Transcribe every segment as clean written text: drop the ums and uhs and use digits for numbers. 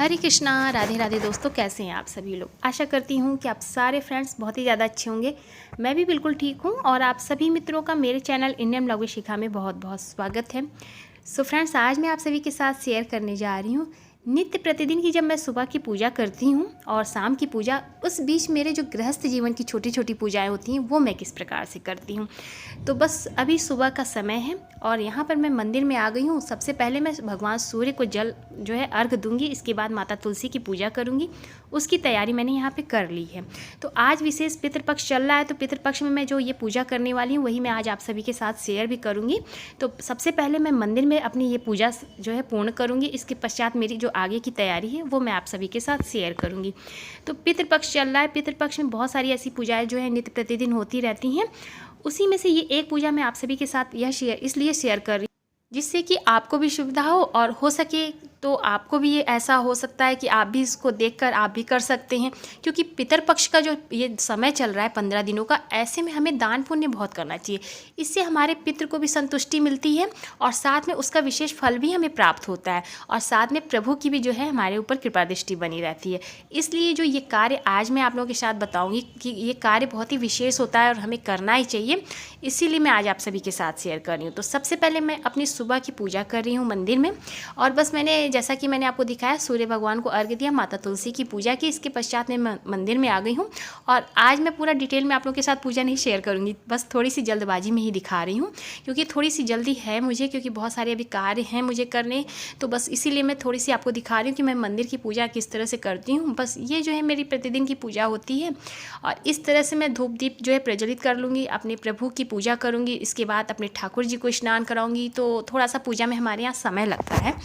हरे कृष्णा, राधे राधे दोस्तों, कैसे हैं आप सभी लोग। आशा करती हूँ कि आप सारे फ्रेंड्स बहुत ही ज़्यादा अच्छे होंगे। मैं भी बिल्कुल ठीक हूँ और आप सभी मित्रों का मेरे चैनल इंडियन ब्लॉग शिखा में बहुत बहुत स्वागत है। सो फ्रेंड्स, आज मैं आप सभी के साथ शेयर करने जा रही हूँ नित्य प्रतिदिन की जब मैं सुबह की पूजा करती हूँ और शाम की पूजा, उस बीच मेरे जो गृहस्थ जीवन की छोटी छोटी पूजाएं होती हैं वो मैं किस प्रकार से करती हूँ। तो बस अभी सुबह का समय है और यहाँ पर मैं मंदिर में आ गई हूँ। सबसे पहले मैं भगवान सूर्य को जल जो है अर्घ दूंगी, इसके बाद माता तुलसी की पूजा करूँगी। उसकी तैयारी मैंने यहाँ पे कर ली है। तो आज विशेष पितृपक्ष चल रहा है, तो पितृपक्ष में मैं जो ये पूजा करने वाली हूँ वही मैं आज आप सभी के साथ शेयर भी करूँगी। तो सबसे पहले मैं मंदिर में अपनी ये पूजा जो है पूर्ण करूँगी। इसके पश्चात मेरी जो आगे की तैयारी है वो मैं आप सभी के साथ शेयर करूँगी। तो पितृपक्ष चल रहा है, पितृपक्ष में बहुत सारी ऐसी पूजाएँ जो है नित्य प्रतिदिन होती रहती हैं। उसी में से ये एक पूजा मैं आप सभी के साथ इसलिए शेयर कर रही हूँ जिससे कि आपको भी सुविधा हो और हो सके तो आपको भी ये ऐसा हो सकता है कि आप भी इसको देखकर आप भी कर सकते हैं। क्योंकि पितरपक्ष का जो ये समय चल रहा है 15 दिनों का, ऐसे में हमें दान पुण्य बहुत करना चाहिए। इससे हमारे पितृ को भी संतुष्टि मिलती है और साथ में उसका विशेष फल भी हमें प्राप्त होता है और साथ में प्रभु की भी जो है हमारे ऊपर कृपा दृष्टि बनी रहती है। इसलिए जो ये कार्य आज मैं आप लोगों के साथ बताऊँगी कि ये कार्य बहुत ही विशेष होता है और हमें करना ही चाहिए। इसीलिए मैं आज आप सभी के साथ शेयर कर रही हूँ। तो सबसे पहले मैं अपनी सुबह की पूजा कर रही हूँ मंदिर में और बस मैंने जैसा कि मैंने आपको दिखाया सूर्य भगवान को अर्घ्य दिया, माता तुलसी की पूजा की। इसके पश्चात मैं मंदिर में आ गई हूँ और आज मैं पूरा डिटेल में आप लोगों के साथ पूजा नहीं शेयर करूँगी, बस थोड़ी सी जल्दबाजी में ही दिखा रही हूँ क्योंकि थोड़ी सी जल्दी है मुझे, क्योंकि बहुत सारे अभी कार्य हैं मुझे करने। तो बस इसीलिए मैं थोड़ी सी आपको दिखा रही हूँ कि मैं मंदिर की पूजा किस तरह से करती हूँ। बस ये जो है मेरी प्रतिदिन की पूजा होती है और इस तरह से मैं धूप दीप जो है प्रज्वलित कर लूँगी, अपने प्रभु की पूजा करूँगी। इसके बाद अपने ठाकुर जी को स्नान कराऊँगी। तो थोड़ा सा पूजा में हमारे यहाँ समय लगता है।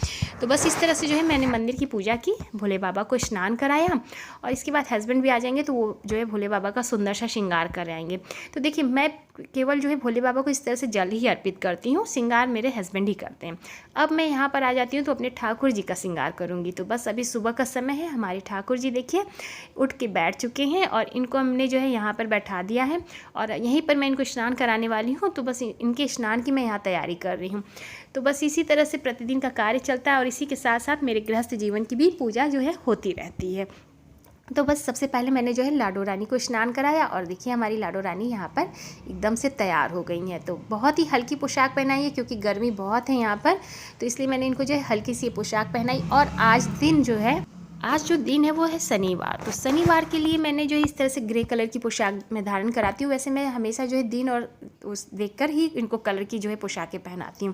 तो बस इस तरह से जो है मैंने मंदिर की पूजा की, भोले बाबा को स्नान कराया और इसके बाद हस्बैंड भी आ जाएंगे तो वो जो है भोले बाबा का सुंदर सा श्रृंगार कराएंगे। तो देखिए, मैं केवल जो है भोले बाबा को इस तरह से जल ही अर्पित करती हूँ, श्रृंगार मेरे हस्बैंड ही करते हैं। अब मैं यहाँ पर आ जाती हूँ तो अपने ठाकुर जी का श्रृंगार करूँगी। तो बस अभी सुबह का समय है, हमारे ठाकुर जी देखिए उठ के बैठ चुके हैं और इनको हमने जो है यहाँ पर बैठा दिया है और यहीं पर मैं इनको स्नान कराने वाली हूँ। तो बस इनके स्नान की मैं यहाँ तैयारी कर रही हूँ। तो बस इसी तरह से प्रतिदिन का कार्य चलता है और इसी के साथ साथ मेरे गृहस्थ जीवन की भी पूजा जो है होती रहती है। तो बस सबसे पहले मैंने जो है लाडो रानी को स्नान कराया और देखिए हमारी लाडो रानी यहाँ पर एकदम से तैयार हो गई हैं। तो बहुत ही हल्की पोशाक पहनाई है क्योंकि गर्मी बहुत है यहाँ पर, तो इसलिए मैंने इनको जो है हल्की सी पोशाक पहनाई। और आज जो दिन है वो है शनिवार। तो शनिवार के लिए मैंने जो है इस तरह से ग्रे कलर की पोशाक मैं धारण कराती हूँ। वैसे मैं हमेशा जो है दिन और उस देखकर ही इनको कलर की जो है पोशाकें पहनाती हूँ।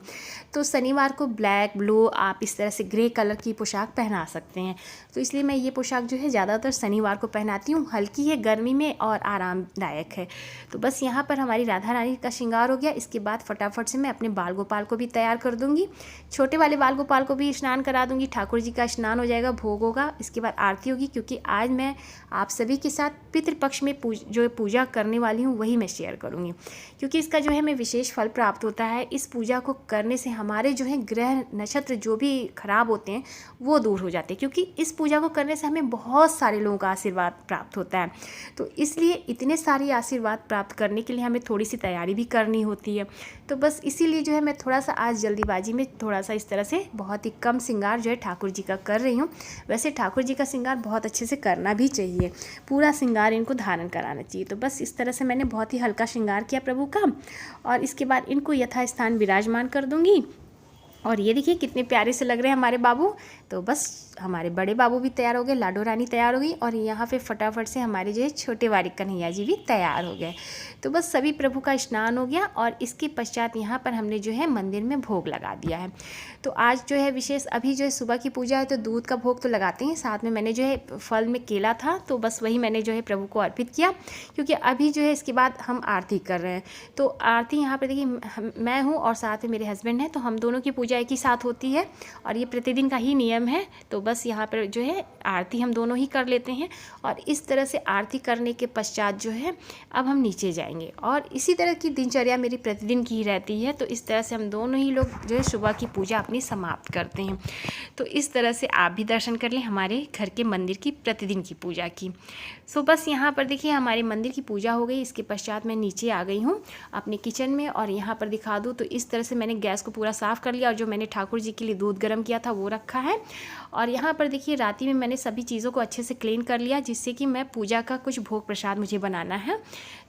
तो शनिवार को ब्लैक, ब्लू, आप इस तरह से ग्रे कलर की पोशाक पहना सकते हैं। तो इसलिए मैं ये पोशाक जो है ज़्यादातर शनिवार को पहनाती हूँ। हल्की है, गर्मी में और आरामदायक है। तो बस यहाँ पर हमारी राधा रानी का श्रृंगार हो गया। इसके बाद फटाफट से मैं अपने बाल गोपाल को भी तैयार कर दूँगी। छोटे वाले बाल गोपाल को भी स्नान करा दूँगी। ठाकुर जी का स्नान हो जाएगा, भोग होगा, इसके बाद आरती होगी। क्योंकि आज मैं आप सभी के साथ पितृपक्ष में जो पूजा करने वाली हूँ वही मैं शेयर करूँगी, क्योंकि इसका जो है हमें विशेष फल प्राप्त होता है। इस पूजा को करने से हमारे जो है ग्रह नक्षत्र जो भी खराब होते हैं वो दूर हो जाते हैं, क्योंकि इस पूजा को करने से हमें बहुत सारे लोगों का आशीर्वाद प्राप्त होता है। तो इसलिए इतने सारे आशीर्वाद प्राप्त करने के लिए हमें थोड़ी सी तैयारी भी करनी होती है। तो बस इसीलिए जो है मैं थोड़ा सा आज जल्दीबाजी में थोड़ा सा इस तरह से बहुत ही कम श्रृंगार जो है ठाकुर जी का कर रही हूँ। वैसे ठाकुर जी का श्रृंगार बहुत अच्छे से करना भी चाहिए, पूरा श्रृंगार इनको धारण कराना चाहिए। तो बस इस तरह से मैंने बहुत ही हल्का श्रृंगार किया प्रभु का और इसके बाद इनको यथास्थान विराजमान कर दूंगी। और ये देखिए कितने प्यारे से लग रहे हैं हमारे बाबू। तो बस हमारे बड़े बाबू भी तैयार हो गए, लाडो रानी तैयार हो गई और यहाँ पे फटाफट से हमारे जो है छोटे वाले कन्हैया जी भी तैयार हो गए। तो बस सभी प्रभु का स्नान हो गया और इसके पश्चात यहाँ पर हमने जो है मंदिर में भोग लगा दिया है। तो आज जो है विशेष, अभी जो है सुबह की पूजा है तो दूध का भोग तो लगाते हैं, साथ में मैंने जो है फल में केला था तो बस वही मैंने जो है प्रभु को अर्पित किया, क्योंकि अभी जो है इसके बाद हम आरती कर रहे हैं। तो आरती यहाँ पर देखिए मैं हूँ और साथ में मेरे हस्बैंड हैं, तो हम दोनों की पूजा एक ही साथ होती है और ये प्रतिदिन का ही नियम है। तो बस यहाँ पर जो है आरती हम दोनों ही कर लेते हैं और इस तरह से आरती करने के पश्चात जो है अब हम नीचे जाएंगे और इसी तरह की दिनचर्या मेरी प्रतिदिन की ही रहती है। तो इस तरह से हम दोनों ही लोग जो है सुबह की पूजा अपनी समाप्त करते हैं। तो इस तरह से आप भी दर्शन कर लें हमारे घर के मंदिर की प्रतिदिन की पूजा की। सो बस यहाँ पर देखिए हमारे मंदिर की पूजा हो गई। इसके पश्चात मैं नीचे आ गई हूँ अपने किचन में और यहाँ पर दिखा दूँ तो इस तरह से मैंने गैस को पूरा साफ़ कर लिया और जो मैंने ठाकुर जी के लिए दूध गर्म किया था वो रखा है और यहाँ पर देखिए रात में मैंने सभी चीज़ों को अच्छे से क्लीन कर लिया, जिससे कि मैं पूजा का कुछ भोग प्रसाद मुझे बनाना है,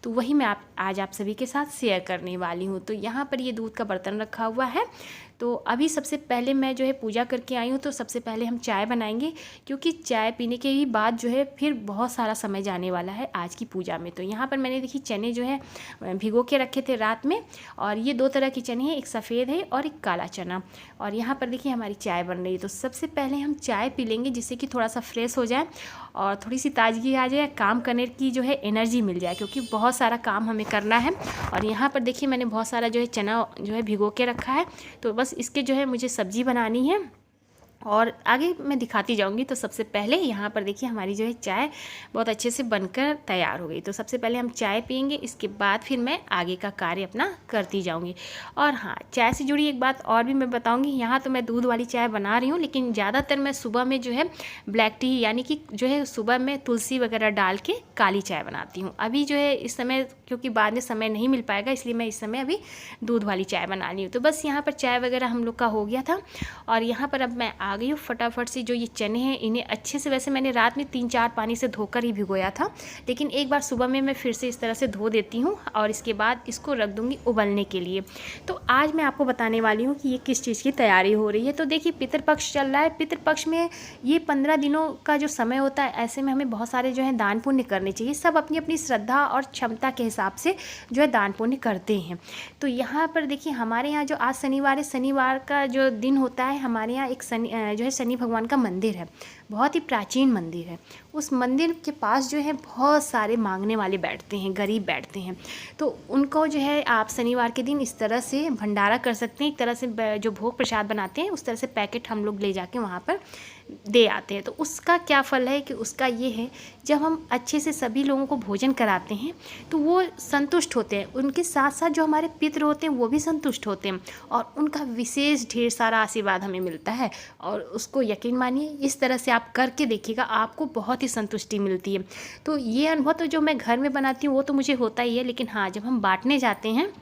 तो वही मैं आज आप सभी के साथ शेयर करने वाली हूँ। तो यहाँ पर ये दूध का बर्तन रखा हुआ है। तो अभी सबसे पहले मैं जो है पूजा करके आई हूँ, तो सबसे पहले हम चाय बनाएंगे, क्योंकि चाय पीने के ही बाद जो है फिर बहुत सारा समय जाने वाला है आज की पूजा में। तो यहाँ पर मैंने देखिए चने जो है भिगो के रखे थे रात में, और ये 2 तरह के चने हैं, एक सफ़ेद है और एक काला चना। और यहाँ पर देखिए हमारी चाय बन रही है। तो सबसे पहले हम चाय पी लेंगे, जिससे कि थोड़ा सा फ्रेश हो जाए और थोड़ी सी ताजगी आ जाए, काम करने की जो है एनर्जी मिल जाए, क्योंकि बहुत सारा काम हमें करना है। और यहाँ पर देखिए मैंने बहुत सारा जो है चना जो है भिगो के रखा है, तो बस इसके जो है मुझे सब्जी बनानी है और आगे मैं दिखाती जाऊंगी। तो सबसे पहले यहाँ पर देखिए हमारी जो है चाय बहुत अच्छे से बनकर तैयार हो गई। तो सबसे पहले हम चाय पियेंगे, इसके बाद फिर मैं आगे का कार्य अपना करती जाऊंगी। और हाँ, चाय से जुड़ी एक बात और भी मैं बताऊंगी। यहाँ तो मैं दूध वाली चाय बना रही हूँ, लेकिन ज़्यादातर मैं सुबह में जो है ब्लैक टी, यानी कि जो है सुबह में तुलसी वगैरह डाल के काली चाय बनाती हूँ। अभी जो है इस समय, क्योंकि बाद में समय नहीं मिल पाएगा, इसलिए मैं इस समय अभी दूध वाली चाय बना रही हूँ। तो बस यहाँ पर चाय वगैरह हम लोग का हो गया था, और यहाँ पर अब मैं आ गई हूँ फटाफट से। जो ये चने हैं इन्हें अच्छे से, वैसे मैंने रात में 3-4 पानी से धोकर ही भिगोया था, लेकिन एक बार सुबह में मैं फिर से इस तरह से धो देती हूँ, और इसके बाद इसको रख दूँगी उबलने के लिए। तो आज मैं आपको बताने वाली हूँ कि ये किस चीज़ की तैयारी हो रही है। तो देखिए पितृपक्ष चल रहा है। पितृपक्ष में ये 15 दिनों का जो समय होता है, ऐसे में हमें बहुत सारे जो है दान पुण्य करने चाहिए। सब अपनी अपनी श्रद्धा और क्षमता के हिसाब से जो है दान पुण्य करते हैं। तो यहाँ पर देखिए हमारे यहाँ जो आज शनिवार है, शनिवार का जो दिन होता है, हमारे यहाँ एक जो है शनि भगवान का मंदिर है, बहुत ही प्राचीन मंदिर है। उस मंदिर के पास जो है बहुत सारे मांगने वाले बैठते हैं, गरीब बैठते हैं। तो उनको जो है आप शनिवार के दिन इस तरह से भंडारा कर सकते हैं। एक तरह से जो भोग प्रसाद बनाते हैं, उस तरह से पैकेट हम लोग ले जाके वहाँ पर दे आते हैं। तो उसका क्या फल है कि उसका ये है, जब हम अच्छे से सभी लोगों को भोजन कराते हैं तो वो संतुष्ट होते हैं, उनके साथ साथ जो हमारे पितृ होते हैं वो भी संतुष्ट होते हैं, और उनका विशेष ढेर सारा आशीर्वाद हमें मिलता है। और उसको यकीन मानिए, इस तरह से आप करके देखिएगा, आपको बहुत ही संतुष्टि मिलती है। तो ये अनुभव तो जो मैं घर में बनाती हूँ वो तो मुझे होता ही है, लेकिन हाँ, जब हम बांटने जाते हैं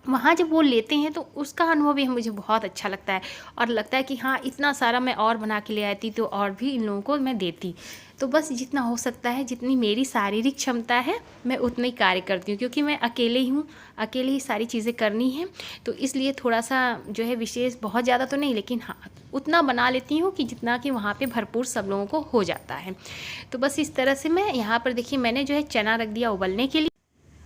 वहाँ जब वो लेते हैं तो उसका अनुभव भी मुझे बहुत अच्छा लगता है, और लगता है कि हाँ, इतना सारा मैं और बना के ले आती तो और भी इन लोगों को मैं देती। तो बस जितना हो सकता है, जितनी मेरी शारीरिक क्षमता है, मैं उतना ही कार्य करती हूँ, क्योंकि मैं अकेले ही हूँ, अकेले ही सारी चीज़ें करनी हैं। तो इसलिए थोड़ा सा जो है विशेष, बहुत ज़्यादा तो नहीं, लेकिन हाँ उतना बना लेती हूँ कि जितना कि वहाँ पे भरपूर सब लोगों को हो जाता है। तो बस इस तरह से मैं यहाँ पर देखिए मैंने जो है चना रख दिया उबलने के लिए,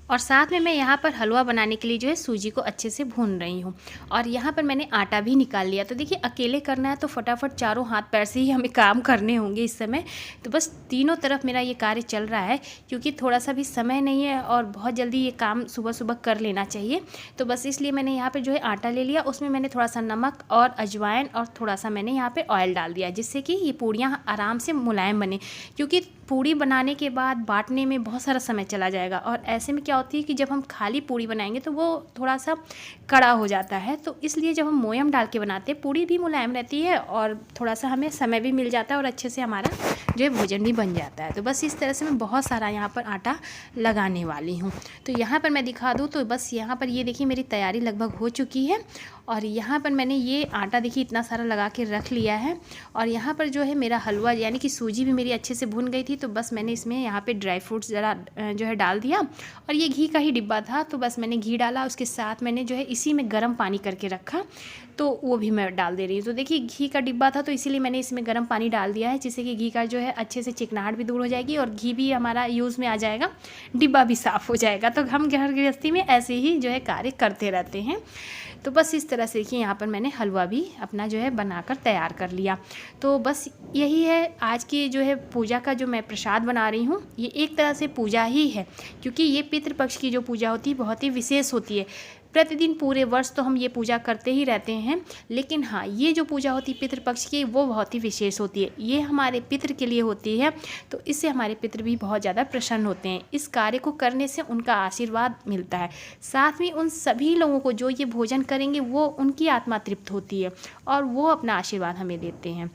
और साथ में मैं यहाँ पर हलवा बनाने के लिए जो है सूजी को अच्छे से भून रही हूँ। और यहाँ पर मैंने आटा भी निकाल लिया। तो देखिए अकेले करना है तो फटाफट चारों हाथ पैर से ही हमें काम करने होंगे इस समय। तो बस तीनों तरफ मेरा ये कार्य चल रहा है, क्योंकि थोड़ा सा भी समय नहीं है और बहुत जल्दी ये काम सुबह सुबह कर लेना चाहिए। तो बस इसलिए मैंने यहाँ पर जो है आटा ले लिया, उसमें मैंने थोड़ा सा नमक और अजवाइन और थोड़ा सा मैंने यहाँ पर ऑयल डाल दिया, जिससे कि ये पूड़ियाँ आराम से मुलायम बने। क्योंकि पूड़ी बनाने के बाद बांटने में बहुत सारा समय चला जाएगा, और ऐसे में क्या होती है कि जब हम खाली पूड़ी बनाएंगे तो वो थोड़ा सा कड़ा हो जाता है। तो इसलिए जब हम मोयम डाल के बनाते हैं, पूड़ी भी मुलायम रहती है और थोड़ा सा हमें समय भी मिल जाता है, और अच्छे से हमारा जो है भोजन भी बन जाता है। तो बस इस तरह से मैं बहुत सारा यहाँ पर आटा लगाने वाली हूँ। तो यहाँ पर मैं दिखा दूँ तो बस यहाँ पर ये देखिए मेरी तैयारी लगभग हो चुकी है, और यहाँ पर मैंने ये आटा देखिए इतना सारा लगा के रख लिया है। और यहाँ पर जो है मेरा हलवा यानी कि सूजी भी मेरी अच्छे से भुन गई थी। तो बस मैंने इसमें यहाँ पे ड्राई फ्रूट्स ज़रा जो है डाल दिया, और ये घी का ही डिब्बा था तो बस मैंने घी डाला। उसके साथ मैंने जो है इसी में गर्म पानी करके रखा, तो वो भी मैं डाल दे रही हूँ। तो देखिए घी का डिब्बा था तो इसीलिए मैंने इसमें गर्म पानी डाल दिया है, जिससे कि घी का जो है अच्छे से चिकनाहट भी दूर हो जाएगी और घी भी हमारा यूज़ में आ जाएगा, डिब्बा भी साफ़ हो जाएगा। तो हम घर गृहस्थी में ऐसे ही जो है कार्य करते रहते हैं। तो बस इस तरह से देखिए यहाँ पर मैंने हलवा भी अपना जो है बनाकर तैयार कर लिया। तो बस यही है आज की जो है पूजा का जो मैं प्रसाद बना रही हूँ, ये एक तरह से पूजा ही है, क्योंकि ये पितृपक्ष की जो पूजा होती है बहुत ही विशेष होती है। प्रतिदिन पूरे वर्ष तो हम ये पूजा करते ही रहते हैं, लेकिन हाँ ये जो पूजा होती है पितृपक्ष की वो बहुत ही विशेष होती है। ये हमारे पितृ के लिए होती है, तो इससे हमारे पितृ भी बहुत ज़्यादा प्रसन्न होते हैं। इस कार्य को करने से उनका आशीर्वाद मिलता है, साथ में उन सभी लोगों को जो ये भोजन करेंगे वो उनकी आत्मा तृप्त होती है और वो अपना आशीर्वाद हमें देते हैं।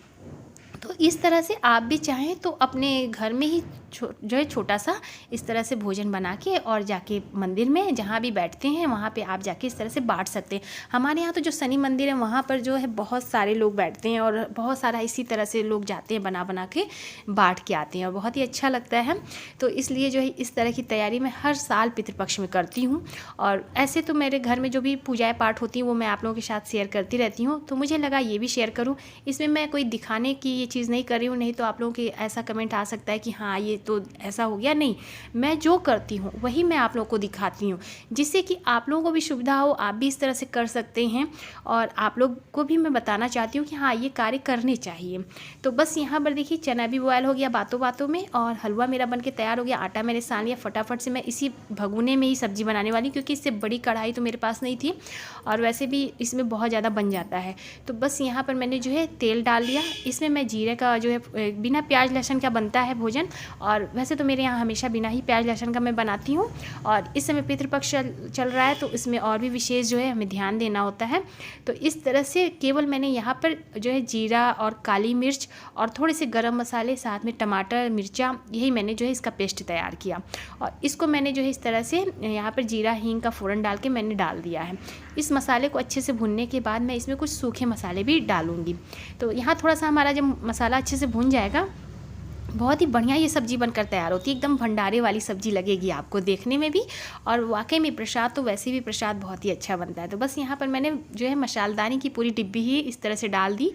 तो इस तरह से आप भी चाहें तो अपने घर में ही जो है छोटा सा इस तरह से भोजन बना के और जाके मंदिर में जहाँ भी बैठते हैं वहाँ पे आप जाके इस तरह से बांट सकते हैं। हमारे यहाँ तो जो शनि मंदिर है वहाँ पर जो है बहुत सारे लोग बैठते हैं और बहुत सारा इसी तरह से लोग जाते हैं, बना बना के बांट के आते हैं और बहुत ही अच्छा लगता है। तो इसलिए जो है इस तरह की तैयारी मैं हर साल पितृपक्ष में करती हूँ। और ऐसे तो मेरे घर में जो भी पूजाएँ पाठ होती हैं वो मैं आप लोगों के साथ शेयर करती रहती हूँ, तो मुझे लगा ये भी शेयर करूँ। इसमें मैं कोई दिखाने की ये चीज़ नहीं कर रही हूँ, नहीं तो आप लोगों के ऐसा कमेंट आ सकता है कि हाँ ये तो ऐसा हो गया। नहीं, मैं जो करती हूँ वही मैं आप लोगों को दिखाती हूँ, जिससे कि आप लोगों को भी सुविधा हो, आप भी इस तरह से कर सकते हैं। और आप लोग को भी मैं बताना चाहती हूँ कि हाँ ये कार्य करने चाहिए। तो बस यहाँ पर देखिए चना भी बॉयल हो गया बातों बातों में और हलवा मेरा बन के तैयार हो गया। आटा मैंने सान लिया। फटाफट से मैं इसी भगोने में ही सब्ज़ी बनाने वाली, क्योंकि इससे बड़ी कढ़ाई तो मेरे पास नहीं थी और वैसे भी इसमें बहुत ज़्यादा बन जाता है। तो बस यहाँ पर मैंने जो है तेल डाल दिया। इसमें मैं जीरे का जो है बिना प्याज लहसुन का बनता है भोजन, और वैसे तो मेरे यहाँ हमेशा बिना ही प्याज लहसुन का मैं बनाती हूँ। और इस समय पितृपक्ष चल रहा है तो इसमें और भी विशेष जो है हमें ध्यान देना होता है। तो इस तरह से केवल मैंने यहाँ पर जो है जीरा और काली मिर्च और थोड़े से गरम मसाले, साथ में टमाटर, मिर्चा, यही मैंने जो है इसका पेस्ट तैयार किया। और इसको मैंने जो है इस तरह से यहाँ पर जीरा हींग का फ़ोरन डाल के मैंने डाल दिया है। इस मसाले को अच्छे से भुनने के बाद मैं इसमें कुछ सूखे मसाले भी डालूँगी। तो यहाँ थोड़ा सा हमारा जब मसाला अच्छे से भुन जाएगा, बहुत ही बढ़िया ये सब्ज़ी बनकर तैयार होती है। एकदम भंडारे वाली सब्ज़ी लगेगी आपको देखने में भी, और वाकई में प्रसाद तो वैसे भी प्रसाद बहुत ही अच्छा बनता है। तो बस यहाँ पर मैंने जो है मसालेदानी की पूरी डिब्बी ही इस तरह से डाल दी।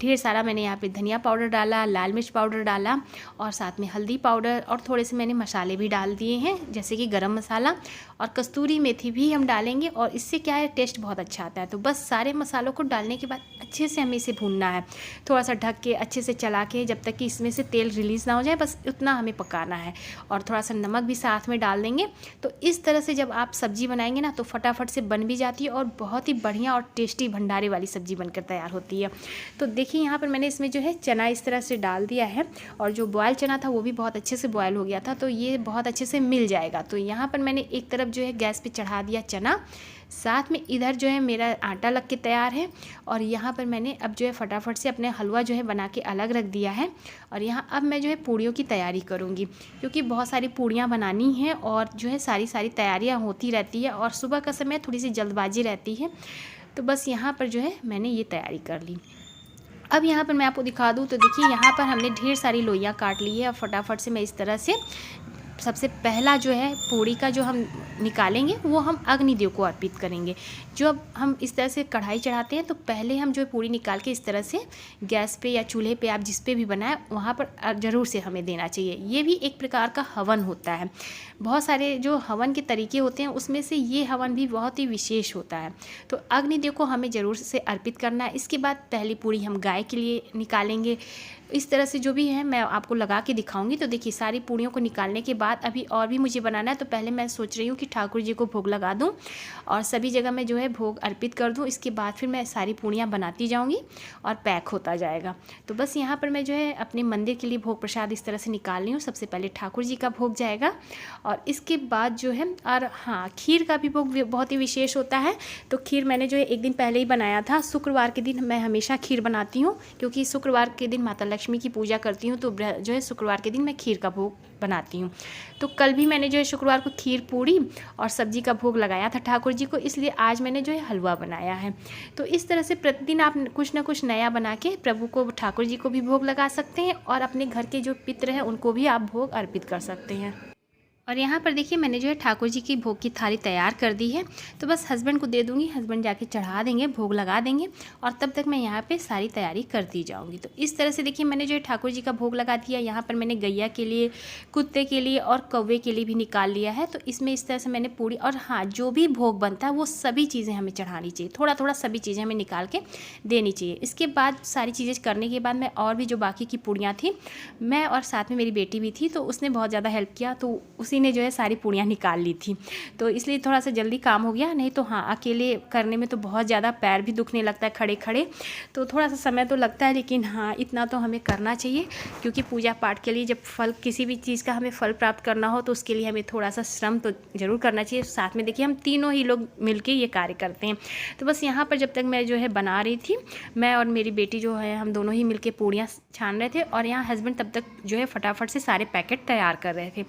ढेर सारा मैंने यहाँ पे धनिया पाउडर डाला, लाल मिर्च पाउडर डाला और साथ में हल्दी पाउडर, और थोड़े से मैंने मसाले भी डाल दिए हैं जैसे कि गरम मसाला और कस्तूरी मेथी भी हम डालेंगे, और इससे क्या है टेस्ट बहुत अच्छा आता है। तो बस सारे मसालों को डालने के बाद अच्छे से हमें इसे भूनना है, थोड़ा सा ढक के अच्छे से चला के जब तक कि इसमें से तेल रिलीज़ ना हो जाए, बस उतना हमें पकाना है। और थोड़ा सा नमक भी साथ में डाल देंगे। तो इस तरह से जब आप सब्ज़ी बनाएंगे ना तो फटाफट से बन भी जाती है और बहुत ही बढ़िया और टेस्टी भंडारे वाली सब्ज़ी बनकर तैयार होती है। तो देखिए यहाँ पर मैंने इसमें जो है चना इस तरह से डाल दिया है, और जो बॉयल चना था वो भी बहुत अच्छे से बॉयल हो गया था, तो ये बहुत अच्छे से मिल जाएगा। तो यहाँ पर मैंने एक तरफ जो है गैस पे चढ़ा दिया चना, साथ में इधर जो है मेरा आटा लग के तैयार है, और यहाँ पर मैंने अब जो है फटाफट से अपने हलवा जो है बना के अलग रख दिया है। और यहाँ अब मैं जो है पूड़ियों की तैयारी करूँगी, क्योंकि बहुत सारी पूड़ियाँ बनानी हैं और जो है सारी तैयारियाँ होती रहती है, और सुबह का समय थोड़ी सी जल्दबाजी रहती है। तो बस यहाँ पर जो है मैंने ये तैयारी कर ली। अब यहाँ पर मैं आपको दिखा दूँ तो देखिए यहाँ पर हमने ढेर सारी लोइयाँ काट ली है, और फटाफट से मैं इस तरह से सबसे पहला जो है पूड़ी का जो हम निकालेंगे वो हम अग्निदेव को अर्पित करेंगे। जो अब हम इस तरह से कढ़ाई चढ़ाते हैं तो पहले हम जो है पूड़ी निकाल के इस तरह से गैस पे या चूल्हे पे आप जिस पे भी बनाए वहाँ पर ज़रूर से हमें देना चाहिए। ये भी एक प्रकार का हवन होता है। बहुत सारे जो हवन के तरीके होते हैं उसमें से ये हवन भी बहुत ही विशेष होता है। तो अग्निदेव को हमें ज़रूर से अर्पित करना है। इसके बाद पहली पूड़ी हम गाय के लिए निकालेंगे। इस तरह से जो भी है मैं आपको लगा के दिखाऊंगी। तो देखिए सारी पूड़ियों को निकालने के बाद अभी और भी मुझे बनाना है, तो पहले मैं सोच रही हूँ कि ठाकुर जी को भोग लगा दूँ और सभी जगह मैं जो है भोग अर्पित कर दूँ। इसके बाद फिर मैं सारी पूड़ियाँ बनाती जाऊँगी और पैक होता जाएगा। तो बस यहाँ पर मैं जो है अपने मंदिर के लिए भोग प्रसाद इस तरह से निकाल रही हूँ। सबसे पहले ठाकुर जी का भोग जाएगा और इसके बाद जो है, और हाँ, खीर का भी भोग बहुत ही विशेष होता है। तो खीर मैंने जो है एक दिन पहले ही बनाया था। शुक्रवार के दिन मैं हमेशा खीर बनाती हूँ, क्योंकि शुक्रवार के दिन माता लक्ष्मी की पूजा करती हूँ, तो जो है शुक्रवार के दिन मैं खीर का भोग बनाती हूँ। तो कल भी मैंने जो है शुक्रवार को खीर पूड़ी और सब्जी का भोग लगाया था ठाकुर जी को, इसलिए आज मैंने जो है हलवा बनाया है। तो इस तरह से प्रतिदिन आप कुछ ना कुछ नया बना के प्रभु को, ठाकुर जी को भी भोग लगा सकते हैं और अपने घर के जो पितृ हैं उनको भी आप भोग अर्पित कर सकते हैं। और यहाँ पर देखिए मैंने जो है ठाकुर जी की भोग की थाली तैयार कर दी है। तो बस हस्बैंड को दे दूँगी, हस्बैंड जाके चढ़ा देंगे, भोग लगा देंगे, और तब तक मैं यहाँ पे सारी तैयारी करती जाऊँगी। तो इस तरह से देखिए मैंने जो है ठाकुर जी का भोग लगा दिया। यहाँ पर मैंने गैया के लिए, कुत्ते के लिए और कौवे के लिए भी निकाल लिया है। तो इसमें इस तरह से मैंने पूड़ी, और हाँ, जो भी भोग बनता है वो सभी चीज़ें हमें चढ़ानी चाहिए, थोड़ा थोड़ा सभी चीज़ें हमें निकाल के देनी चाहिए। इसके बाद सारी चीज़ें करने के बाद मैं और भी जो बाकी की पूड़ियाँ थी, मैं और साथ में मेरी बेटी भी थी, तो उसने बहुत ज़्यादा हेल्प किया। तो उसी किसी ने जो है सारी पूड़ियाँ निकाल ली थी, तो इसलिए थोड़ा सा जल्दी काम हो गया। नहीं तो हाँ, अकेले करने में तो बहुत ज़्यादा पैर भी दुखने लगता है खड़े खड़े, तो थोड़ा सा समय तो लगता है, लेकिन हाँ इतना तो हमें करना चाहिए, क्योंकि पूजा पाठ के लिए जब फल, किसी भी चीज़ का हमें फल प्राप्त करना हो तो उसके लिए हमें थोड़ा सा श्रम तो ज़रूर करना चाहिए। साथ में देखिए हम तीनों ही लोग मिलके ये कार्य करते हैं। तो बस यहाँ पर जब तक मैं जो है बना रही थी, मैं और मेरी बेटी जो है हम दोनों ही मिलके पूड़ियाँ छान रहे थे, और यहाँ हस्बैंड तब तक जो है फटाफट से सारे पैकेट तैयार कर रहे थे।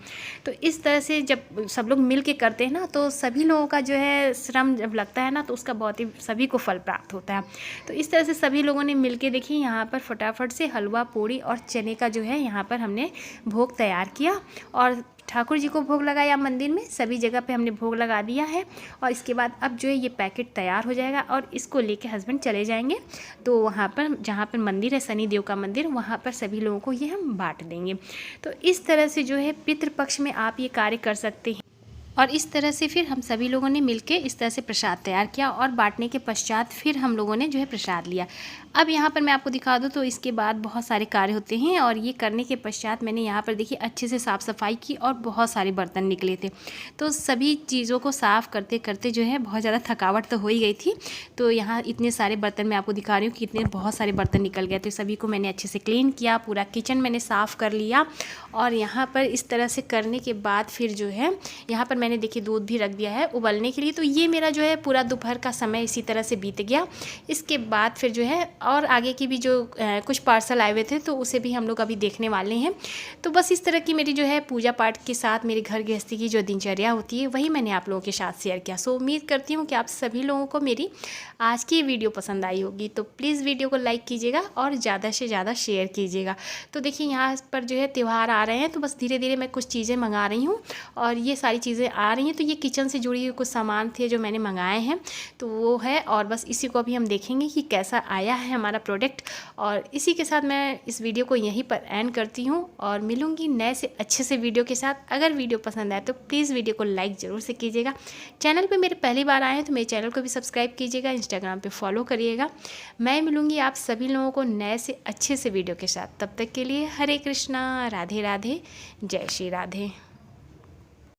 तो इस तरह से जब सब लोग मिल के करते हैं ना, तो सभी लोगों का जो है श्रम जब लगता है ना, तो उसका बहुत ही सभी को फल प्राप्त होता है। तो इस तरह से सभी लोगों ने मिल के देखिए यहाँ पर फटाफट से हलवा, पूड़ी और चने का जो है यहाँ पर हमने भोग तैयार किया, और ठाकुर जी को भोग लगाया मंदिर में, सभी जगह पे हमने भोग लगा दिया है। और इसके बाद अब जो है ये पैकेट तैयार हो जाएगा, और इसको लेके हस्बैंड चले जाएंगे तो वहाँ पर जहाँ पर मंदिर है शनि देव का मंदिर, वहाँ पर सभी लोगों को ये हम बांट देंगे। तो इस तरह से जो है पितृपक्ष में आप ये कार्य कर सकते हैं। और इस तरह से फिर हम सभी लोगों ने मिलके इस तरह से प्रसाद तैयार किया, और बांटने के पश्चात फिर हम लोगों ने जो है प्रसाद लिया। अब यहाँ पर मैं आपको दिखा दूँ तो इसके बाद बहुत सारे कार्य होते हैं, और ये करने के पश्चात मैंने यहाँ पर देखिए अच्छे से साफ़ सफाई की, और बहुत सारे बर्तन निकले थे। तो सभी चीज़ों को साफ़ करते करते जो है बहुत ज़्यादा थकावट तो हो ही गई थी। तो यहाँ इतने सारे बर्तन मैं आपको दिखा रही हूँ कि इतने बहुत सारे बर्तन निकल गए, तो सभी को मैंने अच्छे से क्लीन किया, पूरा किचन मैंने साफ़ कर लिया। और यहाँ पर इस तरह से करने के बाद फिर जो है यहाँ पर मैंने देखिए दूध भी रख दिया है उबलने के लिए। तो ये मेरा जो है पूरा दोपहर का समय इसी तरह से बीत गया। इसके बाद फिर जो है और आगे की भी जो कुछ पार्सल आए हुए थे, तो उसे भी हम लोग अभी देखने वाले हैं। तो बस इस तरह की मेरी जो है पूजा पाठ के साथ मेरी घर गृहस्थी की जो दिनचर्या होती है, वही मैंने आप लोगों के साथ शेयर किया। सो उम्मीद करती हूँ कि आप सभी लोगों को मेरी आज की वीडियो पसंद आई होगी। तो प्लीज़ वीडियो को लाइक कीजिएगा और ज़्यादा से ज़्यादा शेयर कीजिएगा। तो देखिए यहाँ पर जो है त्यौहार आ रहे हैं, तो बस धीरे धीरे मैं कुछ चीज़ें मंगा रही हूँ, और ये सारी चीज़ें आ रही हैं। तो ये किचन से जुड़ी हुई कुछ सामान थे जो मैंने मंगाए हैं, तो वो है, और बस इसी को अभी हम देखेंगे कि कैसा आया है हमारा प्रोडक्ट। और इसी के साथ मैं इस वीडियो को यहीं पर एंड करती हूँ, और मिलूँगी नए से अच्छे से वीडियो के साथ। अगर वीडियो पसंद आए तो प्लीज़ वीडियो को लाइक ज़रूर से कीजिएगा। चैनल पे मेरे पहली बार आए हैं तो मेरे चैनल को भी सब्सक्राइब कीजिएगा, इंस्टाग्राम पे फॉलो करिएगा। मैं मिलूँगी आप सभी लोगों को नए से अच्छे से वीडियो के साथ। तब तक के लिए हरे कृष्णा, राधे राधे, जय श्री राधे।